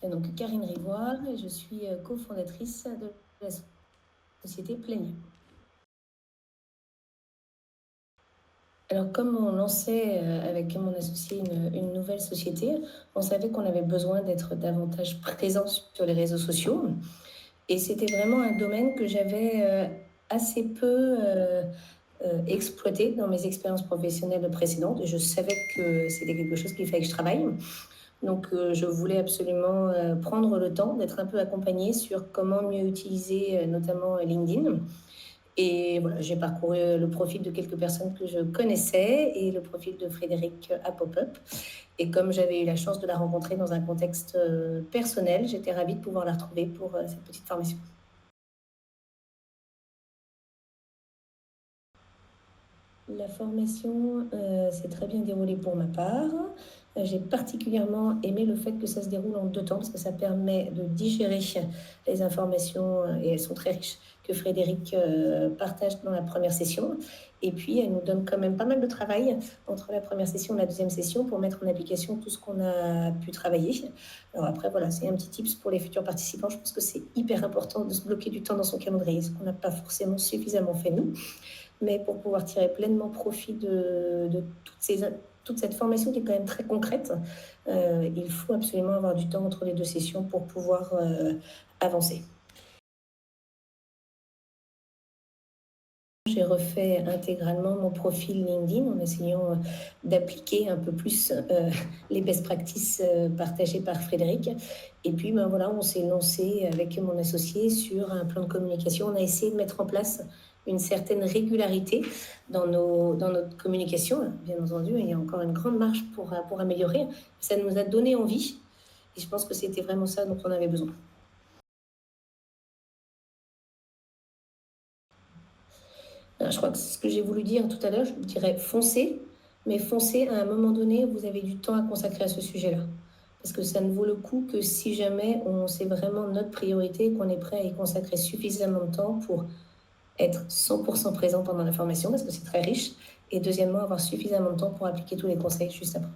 Donc Karine Rivoire, et je suis cofondatrice de la société Plaigneux. Alors comme on lançait avec mon associé une nouvelle société, on savait qu'on avait besoin d'être davantage présent sur les réseaux sociaux. Et c'était vraiment un domaine que j'avais assez peu exploité dans mes expériences professionnelles précédentes. Et je savais que c'était quelque chose qu'il fallait que je travaille. Donc, je voulais absolument prendre le temps d'être un peu accompagnée sur comment mieux utiliser notamment LinkedIn. Et voilà, j'ai parcouru le profil de quelques personnes que je connaissais et le profil de Frédéric à Pop-Up. Et comme j'avais eu la chance de la rencontrer dans un contexte personnel, j'étais ravie de pouvoir la retrouver pour cette petite formation. La formation s'est très bien déroulée pour ma part. J'ai particulièrement aimé le fait que ça se déroule en 2 temps parce que ça permet de digérer les informations, et elles sont très riches, que Frédéric partage dans la première session. Et puis, elle nous donne quand même pas mal de travail entre la première session et la deuxième session pour mettre en application tout ce qu'on a pu travailler. Alors après, voilà, c'est un petit tips pour les futurs participants. Je pense que c'est hyper important de se bloquer du temps dans son calendrier, ce qu'on n'a pas forcément suffisamment fait nous. Mais pour pouvoir tirer pleinement profit de toute cette formation qui est quand même très concrète, il faut absolument avoir du temps entre les 2 sessions pour pouvoir avancer. J'ai refait intégralement mon profil LinkedIn en essayant d'appliquer un peu plus les best practices partagées par Frédéric. Et puis, ben voilà, on s'est lancé avec mon associé sur un plan de communication. On a essayé de mettre en place une certaine régularité dans notre communication. Bien entendu, il y a encore une grande marge pour améliorer. Ça nous a donné envie. Et je pense que c'était vraiment ça dont on avait besoin. Je crois que c'est ce que j'ai voulu dire tout à l'heure, je dirais foncez, mais foncez à un moment donné où vous avez du temps à consacrer à ce sujet-là. Parce que ça ne vaut le coup que si jamais c'est vraiment notre priorité et qu'on est prêt à y consacrer suffisamment de temps pour être 100% présent pendant la formation, parce que c'est très riche, et deuxièmement, avoir suffisamment de temps pour appliquer tous les conseils juste après.